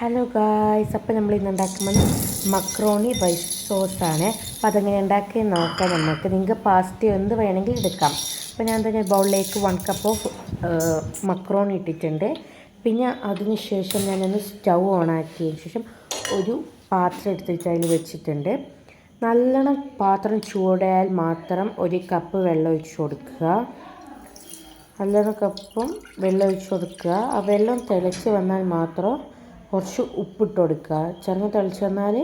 Hello guys, അപ്പോൾ നമ്മൾ ഇന്ന് ഉണ്ടാക്കുന്നത് മക്രോണി വൈറ്റ് സോസാണ്. അപ്പോൾ അതെങ്ങനെ ഉണ്ടാക്കി നോക്കാം നമുക്ക്. നിങ്ങൾക്ക് പാസ്ത എന്ത് വേണമെങ്കിൽ എടുക്കാം. അപ്പോൾ ഞാൻ തന്നെ ബൗളിലേക്ക് 1 കപ്പ് ഓഫ് മക്രോണി ഇട്ടിട്ടുണ്ട്. പിന്നെ അതിന് ശേഷം ഞാനൊന്ന് സ്റ്റൗ ഓണാക്കിയതിന് ശേഷം ഒരു പാത്രം എടുത്തിട്ട് അതിൽ വെച്ചിട്ടുണ്ട്. നല്ലോണം പാത്രം ചൂടായാൽ മാത്രം 1 കപ്പ് വെള്ളം ഒഴിച്ച് കൊടുക്കുക. നല്ലോണം കപ്പും വെള്ളം ഒഴിച്ച് കൊടുക്കുക. ആ വെള്ളം തിളച്ച് വന്നാൽ മാത്രം കുറച്ച് ഉപ്പിട്ട് കൊടുക്കുക. ചെറുങ്ങനെ തിളച്ച് വന്നാൽ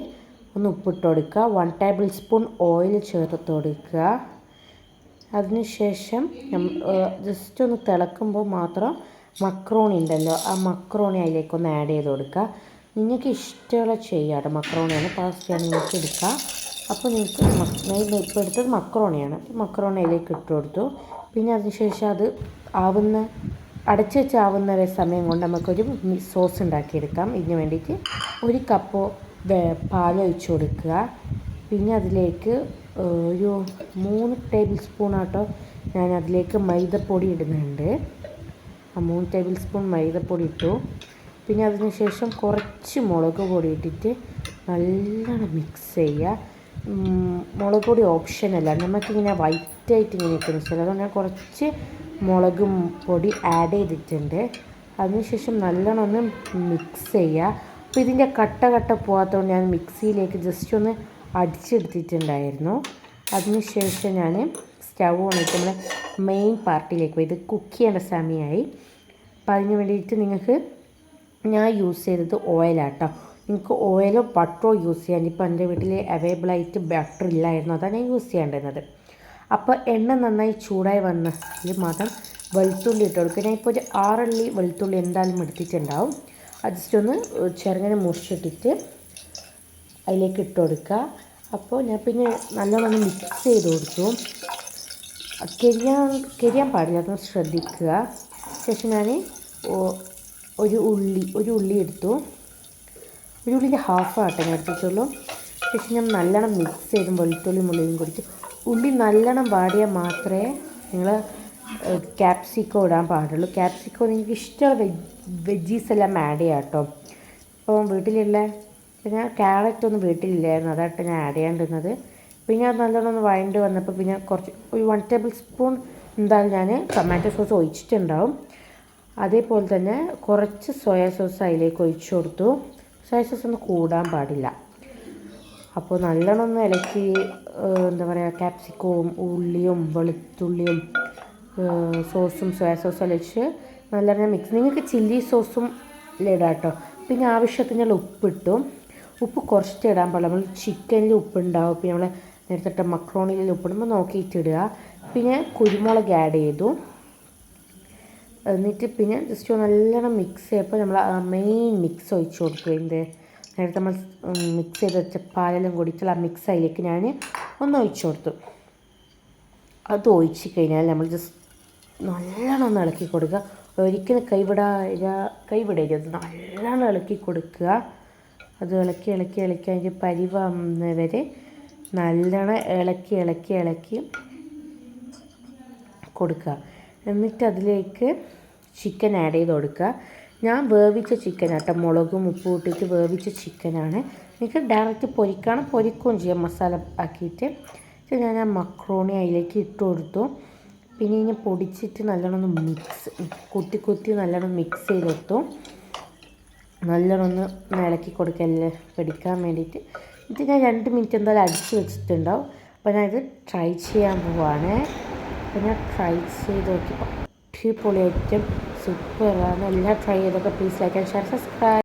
ഒന്ന് ഉപ്പിട്ട് കൊടുക്കുക. 1 ടേബിൾ സ്പൂൺ ഓയിൽ ചേർത്ത് കൊടുക്കുക. അതിനുശേഷം ജസ്റ്റ് ഒന്ന് തിളക്കുമ്പോൾ മാത്രം മക്രോണി ഉണ്ടല്ലോ, ആ മക്രോണി അതിലേക്കൊന്ന് ആഡ് ചെയ്ത് കൊടുക്കുക. നിങ്ങൾക്ക് ഇഷ്ടമുള്ള ചെയ്യാട്ടോ. മക്രോണിയാണ്, പാസ്തയാണ് നിങ്ങൾക്ക് എടുക്കുക. അപ്പോൾ നിങ്ങൾക്ക് ഇപ്പോൾ എടുത്തത് മക്രോണിയാണ്. മക്രോണി അതിലേക്ക് ഇട്ട് കൊടുത്തു. പിന്നെ അതിനുശേഷം അത് അടച്ച് വെച്ച് ആവുന്ന സമയം കൊണ്ട് നമുക്കൊരു സോസ് ഉണ്ടാക്കിയെടുക്കാം. ഇതിന് വേണ്ടിയിട്ട് 1 കപ്പ് പാൽ ഒഴിച്ച് കൊടുക്കുക. പിന്നെ അതിലേക്ക് ഒരു 3 ടേബിൾ സ്പൂൺ ആട്ടോ ഞാൻ അതിലേക്ക് മൈദപ്പൊടി ഇടുന്നുണ്ട്. ആ 3 ടേബിൾ സ്പൂൺ മൈദപ്പൊടി ഇട്ടു. പിന്നെ അതിന് ശേഷം കുറച്ച് മുളക് പൊടി ഇട്ടിട്ട് നല്ലോണം മിക്സ് ചെയ്യുക. മുളക് പൊടി ഓപ്ഷനല്ല, നമുക്കിങ്ങനെ വൈറ്റായിട്ട് ഇങ്ങനെ നിൽക്കുന്ന ഇഷ്ടമല്ല. അതുകൊണ്ട് ഞാൻ കുറച്ച് മുളക് പൊടി ആഡ് ചെയ്തിട്ടുണ്ട്. അതിനുശേഷം നല്ലോണം ഒന്ന് മിക്സ് ചെയ്യുക. അപ്പോൾ ഇതിൻ്റെ കട്ട പോകാത്തതുകൊണ്ട് ഞാൻ മിക്സിയിലേക്ക് ജസ്റ്റ് ഒന്ന് അടിച്ചെടുത്തിട്ടുണ്ടായിരുന്നു. അതിനുശേഷം ഞാൻ സ്റ്റൗ ഓണിട്ട് നമ്മുടെ മെയിൻ പാർട്ടിലേക്ക് പോയി. ഇത് കുക്ക് ചെയ്യേണ്ട സമയമായി. അപ്പോൾ അതിന് വേണ്ടിയിട്ട് നിങ്ങൾക്ക് ഞാൻ യൂസ് ചെയ്തത് ഓയിലാട്ടോ. നിങ്ങൾക്ക് ഓയിലോ ബട്ടറോ യൂസ് ചെയ്യാൻ. ഇപ്പോൾ എൻ്റെ വീട്ടിൽ അവൈലബിളായിട്ട് ബട്ടർ ഇല്ലായിരുന്നു, അതാണ് ഞാൻ യൂസ് ചെയ്യേണ്ടുന്നത്. അപ്പോൾ എണ്ണ നന്നായി ചൂടായി വന്നതിൽ മാത്രം വെളുത്തുള്ളി ഇട്ട് കൊടുക്കുക. ഞാൻ ഇപ്പോൾ ഒരു 6 അല്ലി വെളുത്തുള്ളി എന്തായാലും എടുത്തിട്ടുണ്ടാവും. അത് ജസ്റ്റ് ഒന്ന് ചെറുങ്ങനെ മുറിച്ചിട്ടിട്ട് അതിലേക്ക് ഇട്ട് കൊടുക്കുക. അപ്പോൾ ഞാൻ പിന്നെ നല്ലോണം ഒന്ന് മിക്സ് ചെയ്ത് കൊടുത്തു. കരിയാൻ പാടില്ല, അതൊന്ന് ശ്രദ്ധിക്കുക. ശേഷം ഞാൻ ഒരു ഉള്ളി എടുത്തു. ഒരു ഉള്ളിൻ്റെ ഹാഫ് ആട്ടെ ഞാൻ എടുത്തിട്ടുള്ളൂ. ശേഷം ഞാൻ നല്ലോണം മിക്സ് ചെയ്ത് വെളുത്തുള്ളിയും ഉള്ളിയും കൊടുത്തു. ഉള്ളി നല്ലോണം വാടിയാൽ മാത്രമേ നിങ്ങൾ ക്യാപ്സിക്കോ ഇടാൻ പാടുള്ളൂ. ക്യാപ്സിക്കോ നിങ്ങൾക്ക് ഇഷ്ടമുള്ള വെജീസ് എല്ലാം ആഡ് ചെയ്യാം കേട്ടോ. ഇപ്പോൾ വീട്ടിലുള്ള പിന്നെ ക്യാരറ്റൊന്നും വീട്ടിലില്ലായിരുന്നു, അതായിട്ട് ഞാൻ ആഡ് ചെയ്യാണ്ടിരുന്നത്. പിന്നെ അത് നല്ലോണം ഒന്ന് വഴണ്ട് വന്നപ്പോൾ പിന്നെ ഒരു 1 ടേബിൾ സ്പൂൺ എന്തായാലും ഞാൻ ടൊമാറ്റോ സോസ് ഒഴിച്ചിട്ടുണ്ടാവും. അതേപോലെ തന്നെ കുറച്ച് സോയാ സോസ് അതിലേക്ക് ഒഴിച്ചു കൊടുത്തു. സോയാ സോസ് ഒന്നും കൂടാൻ പാടില്ല. അപ്പോൾ നല്ലോണം ഒന്ന് ഇളക്കി എന്താ പറയുക, ക്യാപ്സിക്കവും ഉള്ളിയും വെളുത്തുള്ളിയും സോസും സോയാ സോസും ഒഴിച്ച് നല്ലോണം മിക്സ്. നിങ്ങൾക്ക് ചില്ലി സോസും ഇടാം കേട്ടോ. പിന്നെ ആവശ്യത്തിനുള്ള ഉപ്പിട്ടു. ഉപ്പ് കുറച്ചിട്ട് ഇടാൻ പാടില്ല. നമ്മൾ ചിക്കനിൽ ഉപ്പുണ്ടാവും, പിന്നെ നമ്മൾ നേരത്തെ മക്രോണിയിൽ ഉപ്പിടുമ്പോൾ നോക്കിയിട്ട് ഇടുക. പിന്നെ കുരുമുളക് ആഡ് ചെയ്തു. എന്നിട്ട് പിന്നെ ജസ്റ്റ് നല്ലോണം മിക്സ് ചെയ്യപ്പോൾ നമ്മൾ മെയിൻ മിക്സ് ഒഴിച്ച് കൊടുക്കും. നേരത്തെ നമ്മൾ മിക്സ് ചെയ്ത് വെച്ച പാലെല്ലാം കൂടിയിട്ടുള്ള ആ മിക്സ് അതിലേക്ക് ഞാൻ ഒന്ന് ഒഴിച്ചു കൊടുത്തു. അത് ഒഴിച്ച് കഴിഞ്ഞാൽ നമ്മൾ ജസ്റ്റ് നല്ലോണം ഒന്ന് ഇളക്കി കൊടുക്കുക. ഒരിക്കലും കൈവിടരുത്, നല്ലോണം ഇളക്കി കൊടുക്കുക. അത് ഇളക്കി അതിൻ്റെ പരിവാകുന്നവരെ നല്ലോണം ഇളക്കി കൊടുക്കുക. എന്നിട്ട് അതിലേക്ക് ചിക്കൻ ആഡ് ചെയ്ത് കൊടുക്കുക. ഞാൻ വേവിച്ച ചിക്കൻ ആട്ടോ, മുളകും ഉപ്പും ഇട്ടിട്ട് വേവിച്ച ചിക്കനാണ്. എനിക്ക് ഡയറക്റ്റ് പൊരിക്കുകയും ചെയ്യാം മസാല ആക്കിയിട്ട്. ഞാൻ ആ മക്രോണി അതിലേക്ക് ഇട്ട് കൊടുത്തു. പിന്നെ ഇനി പൊടിച്ചിട്ട് നല്ലോണം ഒന്ന് കുത്തി നല്ലോണം മിക്സ് ചെയ്തെടുത്തു. നല്ലോണം ഒന്ന് ഇളക്കി കൊടുക്കല്ലേ പിടിക്കാൻ വേണ്ടിയിട്ട്. ഇത് ഞാൻ 2 മിനിറ്റ് എന്തായാലും അടിച്ച് വെച്ചിട്ടുണ്ടാവും. അപ്പോൾ ഞാൻ ഇത് ട്രൈ ചെയ്യാൻ പോവാണ്. അപ്പോൾ ഞാൻ ട്രൈ ചെയ്ത് നോക്കിയപ്പോൾ അടിപൊളി ഐറ്റം, സൂപ്പറാണ്. എല്ലാം ട്രൈ ചെയ്തൊക്കെ please like and share, subscribe.